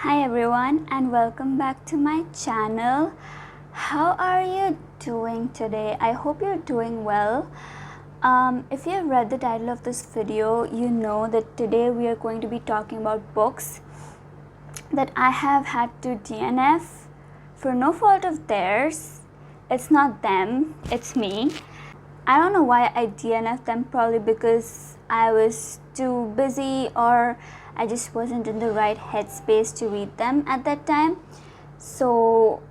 Hi everyone and welcome back to my channel. How are you doing today? I hope you're doing well. If you have read the title of this video, you know that today we are going to be talking about books that I have had to DNF for no fault of theirs. It's not them, it's me. I don't know why I DNF'd them, probably because I was too busy or I just wasn't in the right headspace to read them at that time. So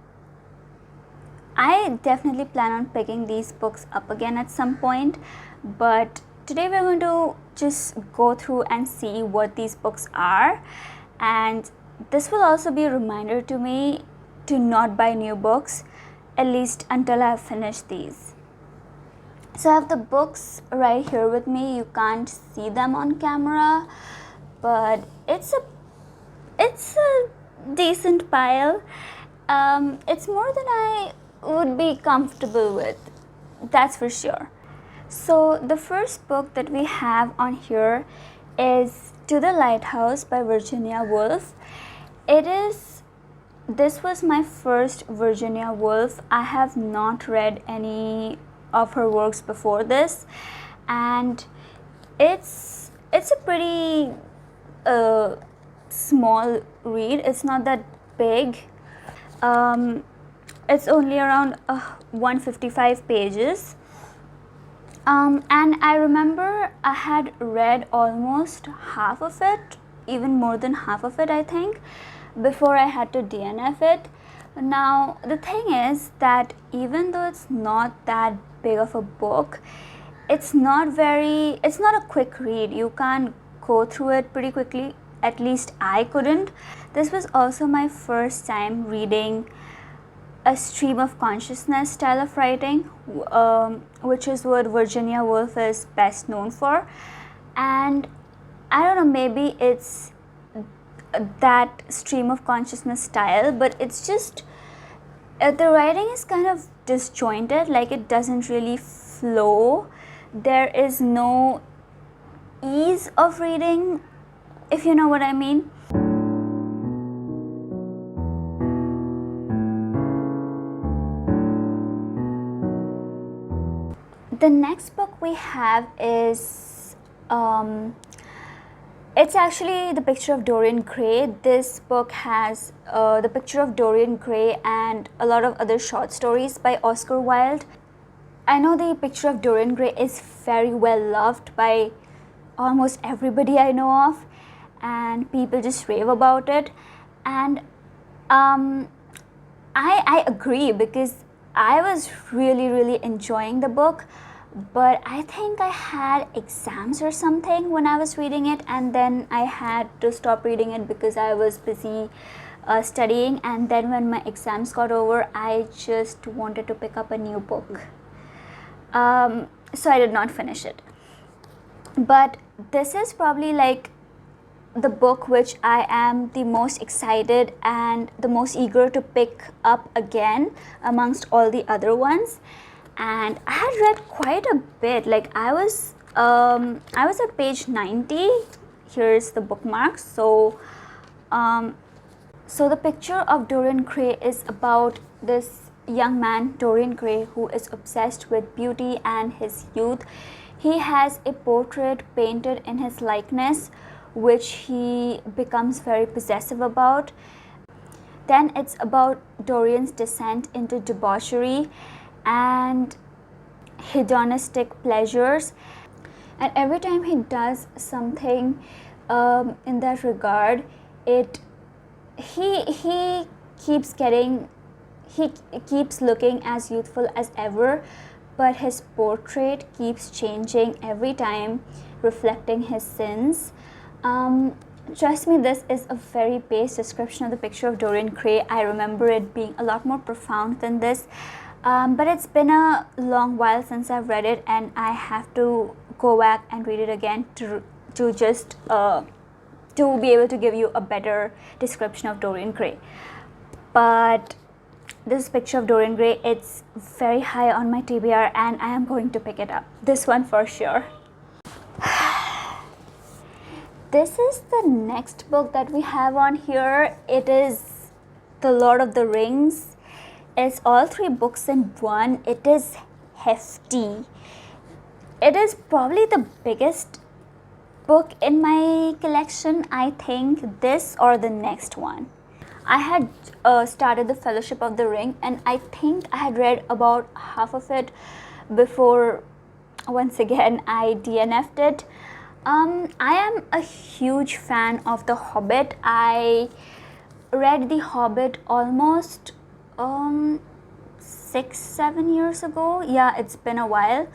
I definitely plan on picking these books up again at some point, but today we're going to just go through and see what these books are, and this will also be a reminder to me to not buy new books, at least until I've finished these. So I have the books right here with me. You can't see them on camera, but it's a decent pile. It's more than I would be comfortable with, that's for sure. So the first book that we have on here is To the Lighthouse by Virginia Woolf. This was my first Virginia Woolf. I have not read any of her works before this, and it's a pretty small read. It's not that big. It's only around 155 pages, and I remember I had read almost half of it, even more than half of it I think, before I had to DNF it. Now the thing is that even though it's not that big of a book, it's not a quick read. You can't go through it pretty quickly, at least I couldn't. This was also my first time reading a stream of consciousness style of writing, which is what Virginia Woolf is best known for. And I don't know, maybe it's that stream of consciousness style, but it's just the writing is kind of disjointed, like it doesn't really flow. There is no ease of reading, if you know what I mean. The next book we have is it's actually The Picture of Dorian Gray. This book has The Picture of Dorian Gray and a lot of other short stories by Oscar Wilde. I know The Picture of Dorian Gray is very well loved by almost everybody I know of, and people just rave about it. And I agree, because I was really enjoying the book, but I think I had exams or something when I was reading it, and then I had to stop reading it because I was busy studying, and then when my exams got over, I just wanted to pick up a new book. So I did not finish it. But this is probably like the book which I am the most excited and the most eager to pick up again amongst all the other ones. And I had read quite a bit. Like I was at page 90. Here's the bookmarks. So The Picture of Dorian Gray is about this young man, Dorian Gray, who is obsessed with beauty and his youth. He has a portrait painted in his likeness, which he becomes very possessive about. Then it's about Dorian's descent into debauchery and hedonistic pleasures, and every time he does something in that regard, he keeps looking as youthful as ever, but his portrait keeps changing every time, reflecting his sins. Trust me, this is a very base description of The Picture of Dorian Gray. I remember it being a lot more profound than this. But it's been a long while since I've read it, and I have to go back and read it again to be able to give you a better description of Dorian Gray. But this Picture of Dorian Gray, it's very high on my TBR, and I am going to pick it up. This one for sure. this is the next book that we have on here. It is The Lord of the Rings. It's all 3 books in one. It is hefty. It is probably the biggest book in my collection. I think this or the next one. I had started the Fellowship of the Ring, and I think I had read about half of it before once again I DNF'd it. I am a huge fan of The Hobbit. I read The Hobbit almost 6-7 years ago. Yeah, it's been a while,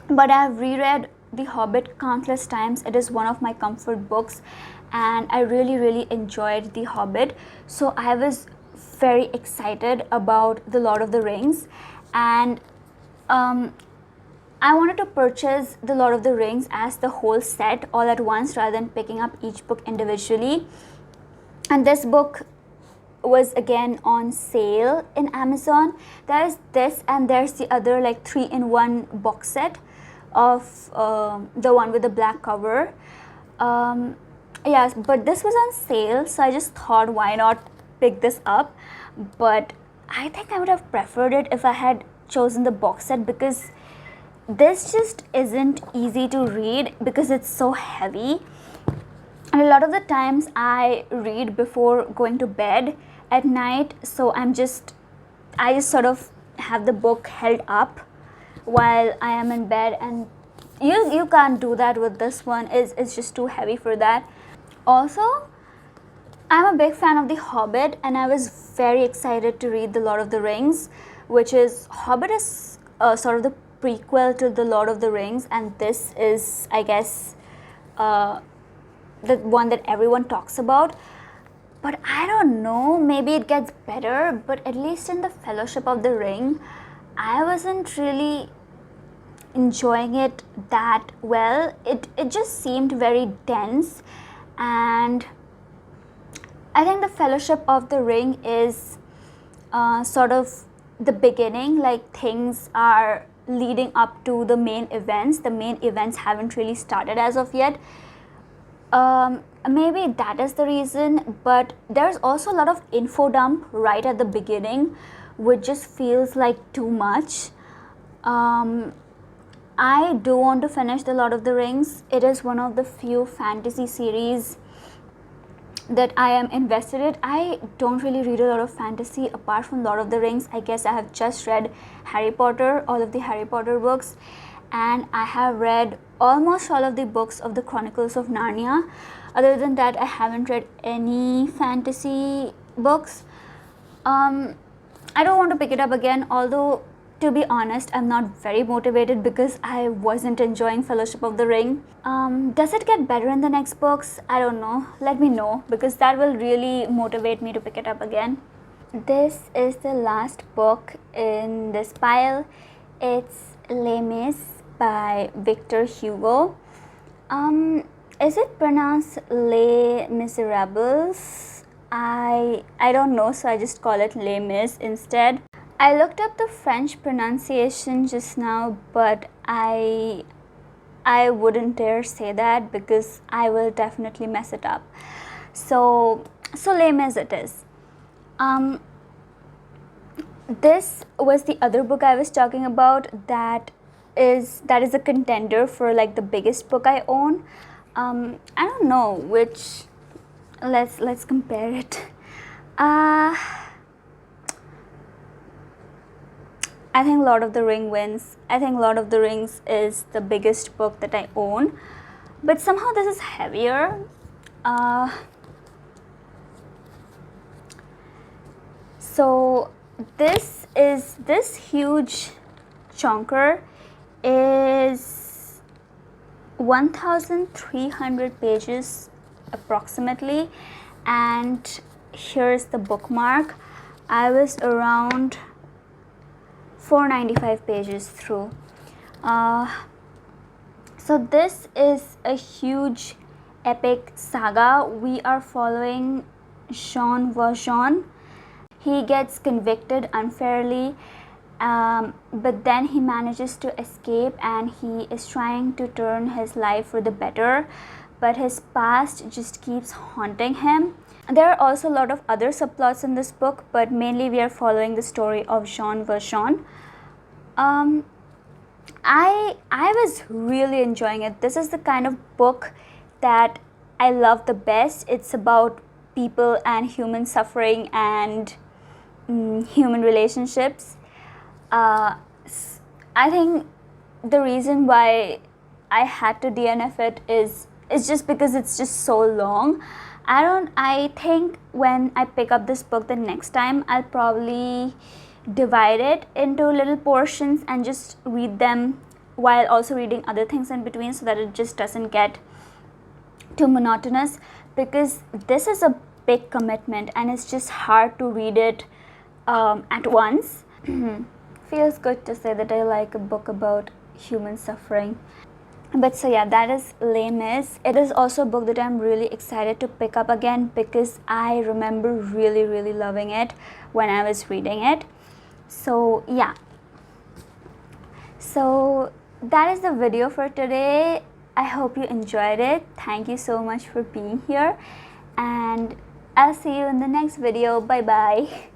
but I've reread The Hobbit countless times. It is one of my comfort books, and I really enjoyed The Hobbit. So I was very excited about The Lord of the Rings, and I wanted to purchase The Lord of the Rings as the whole set all at once rather than picking up each book individually. And this book was again on sale in Amazon. There's this, and there's the other like 3-in-1 box set of the one with the black cover. Yes, but this was on sale, so I just thought, why not pick this up? But I think I would have preferred it if I had chosen the box set, because this just isn't easy to read because it's so heavy. And a lot of the times I read before going to bed at night, so I just sort of have the book held up while I am in bed, and you can't do that with this one. It's just too heavy for that. Also, I'm a big fan of The Hobbit, and I was very excited to read The Lord of the Rings, which is, Hobbit is sort of the prequel to The Lord of the Rings, and this is, I guess, the one that everyone talks about. But I don't know, maybe it gets better, but at least in the Fellowship of the Ring, I wasn't really enjoying it that well. It just seemed very dense, and I think the Fellowship of the Ring is sort of the beginning, like things are leading up to the main events. The main events haven't really started as of yet. Maybe that is the reason, but there's also a lot of info dump right at the beginning, which just feels like too much. I do want to finish The Lord of the Rings. It is one of the few fantasy series that I am invested in. I don't really read a lot of fantasy apart from Lord of the Rings. I guess I have just read Harry Potter, all of the Harry Potter books, and I have read almost all of the books of the Chronicles of Narnia. Other than that, I haven't read any fantasy books. I don't want to pick it up again, although to be honest, I'm not very motivated because I wasn't enjoying Fellowship of the Ring. Does it get better in the next books? I don't know. Let me know, because that will really motivate me to pick it up again. This is the last book in this pile. It's Les Mis by Victor Hugo. Is it pronounced Les Miserables? I don't know, so I just call it Les Mis instead. I looked up the French pronunciation just now, but I wouldn't dare say that because I will definitely mess it up. So Les Mis it is. This was the other book I was talking about that is a contender for like the biggest book I own. I don't know which. Let's compare it. I think Lord of the Ring wins. I think Lord of the Rings is the biggest book that I own, but somehow this is heavier. So this huge chunker is 1,300 pages approximately, and here's the bookmark. I was around 495 pages through. So this is a huge epic saga. We are following Jean Valjean. He gets convicted unfairly, but then he manages to escape, and he is trying to turn his life for the better but his past just keeps haunting him. There are also a lot of other subplots in this book, but mainly we are following the story of Jean Valjean. I was really enjoying it. This is the kind of book that I love the best. It's about people and human suffering and human relationships. I think the reason why I had to DNF it is just because it's just so long. I think when I pick up this book the next time, I'll probably divide it into little portions and just read them while also reading other things in between, so that it just doesn't get too monotonous, because this is a big commitment and it's just hard to read it at once. Feels good to say that I like a book about human suffering. But so yeah, that is Les Mis. It is also a book that I'm really excited to pick up again, because I remember really loving it when I was reading it. So yeah, so that is the video for today. I hope you enjoyed it. Thank you so much for being here, and I'll see you in the next video. Bye bye.